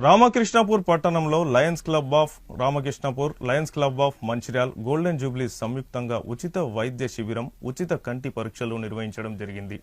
రామకృష్ణపూర్ పట్టణంలో Lions club of Ramakrishnapur, Lions club of Mancherial, golden Jubilee సంయుక్తంగా ఉచిత వైద్య శిబిరం, ఉచిత కంటి పరీక్షలు నిర్వహించడం జరిగింది.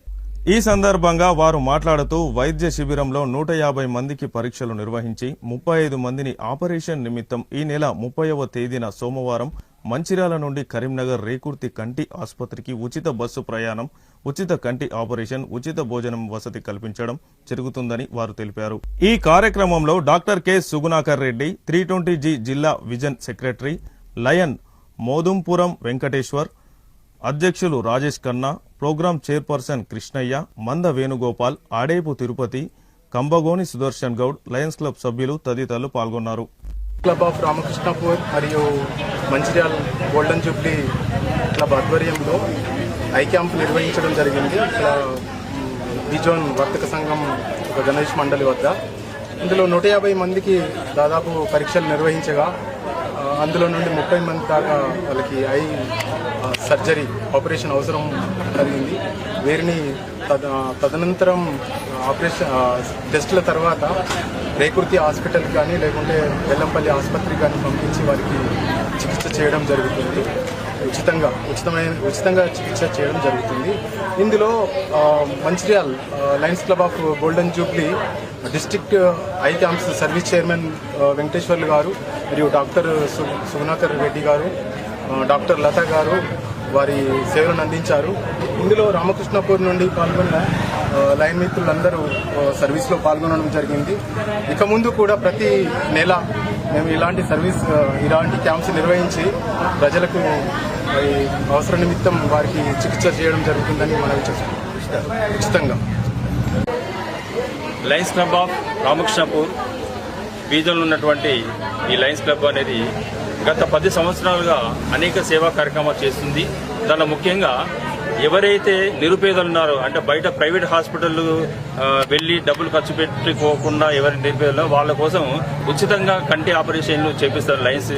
ఈ సందర్భంగా వారు మాట్లాడుతూ వైద్య శిబిరంలో 150 మందికి పరీక్షలు నిర్వహించి 35 మందిని ఆపరేషన్ నిమిత్తం ఈ నెల 30వ తేదీన సోమవారం మంచిర్యాల నుండి కరీంనగర్ రేకుర్తి కంటి ఆసుపత్రికి ఉచిత బస్సు ప్రయాణం, ఉచిత కంటి ఆపరేషన్, ఉచిత భోజనం వసతి కల్పించడం జరుగుతుందని వారు తెలిపారు. ఈ కార్యక్రమంలో doctor K Sugunakar Reddy, 320G జిల్లా విజన్ సెక్రటరీ, లయన్ మోదుంపురం వెంకటేశ్వర్, అధ్యక్షులు రాజేష్ ఖన్నా, ప్రోగ్రాం చైర్పర్సన్ కృష్ణయ్య, మంద వేణుగోపాల్, ఆడేపు తిరుపతి, కంబగోని సుదర్శన్ గౌడ్, లయన్స్ క్లబ్ సభ్యులు తదితరులు పాల్గొన్నారు. క్లబ్ ఆఫ్ రామకృష్ణపూర్ మరియు మంచిర్యాల్ గోల్డెన్ జూబ్లీ క్లబ్ ఆధ్వర్యంలో ఐ క్యాంప్ నిర్వహించడం జరిగింది. ఇక్కడ బిజోన్ వర్తక సంఘం ఒక గణేష్ మండలి వద్ద ఇందులో 150 మందికి దాదాపు పరీక్షలు నిర్వహించగా అందులో నుండి 30 మంది దాకా వాళ్ళకి ఐ సర్జరీ ఆపరేషన్ అవసరం కలిగింది. వీరిని తదనంతరం ఆపరేషన్ టెస్టుల తర్వాత రేకుర్తి హాస్పిటల్ కానీ లేకుంటే బెల్లంపల్లి ఆసుపత్రికి కానీ పంపించి వారికి చికిత్స చేయడం జరుగుతుంది. ఉచితంగా చికిత్స చేయడం జరుగుతుంది. ఇందులో Mancherial lions club of golden Jubilee district I camps service chairman Venkateswarlu గారు మరియు డాక్టర్ సుగుణాకర్ రెడ్డి గారు, డాక్టర్ లత గారు వారి సేవలను అందించారు. ఇందులో రామకృష్ణపూర్ నుండి పాల్గొన్న లైన్ మిత్రులందరూ సర్వీస్లో పాల్గొనడం జరిగింది. ఇక ముందు కూడా ప్రతి నెల మేము ఇలాంటి క్యాంప్స్ నిర్వహించి ప్రజలకు అవసర నిమిత్తం వారికి చికిత్స చేయడం జరుగుతుందని మనం ఉచితంగా. లయన్స్ క్లబ్ ఆఫ్ రామకృష్ణపూర్ బీజంలో ఉన్నటువంటి ఈ లయన్స్ క్లబ్ అనేది గత 10 సంవత్సరాలుగా అనేక సేవా కార్యక్రమాలు చేస్తుంది. దానిలో ముఖ్యంగా ఎవరైతే నిరుపేదలు ఉన్నారో, అంటే బయట ప్రైవేట్ హాస్పిటల్ వెళ్లి డబ్బులు ఖర్చు పెట్టుకోకుండా ఎవరి నిరుపేదలు వాళ్ళ కోసం ఉచితంగా కంటి ఆపరేషన్లు చేపిస్తారు లయన్స్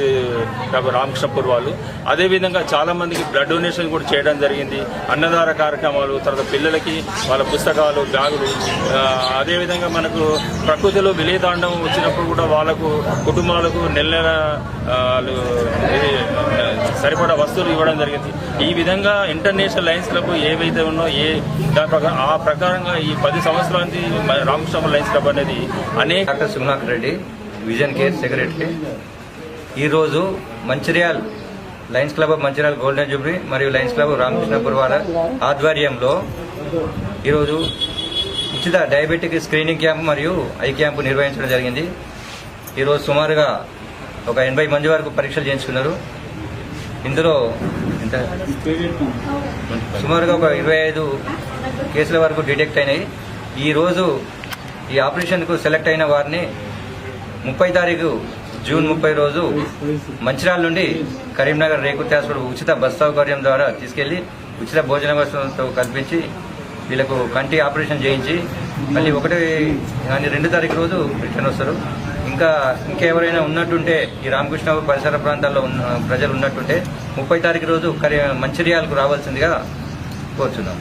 రామకృష్ణపూర్ వాళ్ళు. అదేవిధంగా చాలా మందికి బ్లడ్ డొనేషన్ కూడా చేయడం జరిగింది. అన్నదాన కార్యక్రమాలు, తర్వాత పిల్లలకి వాళ్ళ పుస్తకాలు, బ్యాగులు, అదేవిధంగా మనకు ప్రకృతిలో విలేదాండం వచ్చినప్పుడు కూడా వాళ్ళకు కుటుంబాలకు నెల సరిపడా వస్తువులు ఇవ్వడం జరిగింది. ఈ విధంగా ఇంటర్నేషనల్ లయన్స్ క్లబ్ ఏవైతే ఉన్నో ఆ ప్రకారంగా ఈ 10 సంవత్సరాల నుంచి రామకృష్ణ లయన్స్ క్లబ్ అనేది అనేక. Doctor Sugunakar Reddy, vision care secretary. ఈరోజు Mancherial lions club of Mancherial golden jubilee మరియు లయన్స్ క్లబ్ రామకృష్ణపూర్ వారి ఆధ్వర్యంలో ఈరోజు ఉచిత డయాబెటిక్ స్క్రీనింగ్ క్యాంప్ మరియు ఐ క్యాంపు నిర్వహించడం జరిగింది. ఈరోజు సుమారుగా ఒక 80 మంది వరకు పరీక్షలు చేయించుకున్నారు. ఇందులో సుమారుగా ఒక 25 కేసుల వరకు డిటెక్ట్ అయినాయి. ఈరోజు ఈ ఆపరేషన్కు సెలెక్ట్ అయిన వారిని 30 తారీఖు జూన్ 30 రోజు మంచిర్యాల నుండి కరీంనగర్ రేకుర్తి హాస్పిటల్ ఉచిత బస్ సౌకర్యం ద్వారా తీసుకెళ్లి ఉచిత భోజన వసతులతో కల్పించి వీళ్ళకు కంటి ఆపరేషన్ చేయించి మళ్ళీ 2 తారీఖు రోజు రిటర్న్ వస్తారు. ఇంకెవరైనా ఉన్నట్టుంటే ఈ రామకృష్ణ పరిసర ప్రాంతాల్లో ప్రజలు ఉన్నట్టుంటే 30 తారీఖు రోజు మంచిర్యాలకు రావాల్సిందిగా కోరుచున్నాం.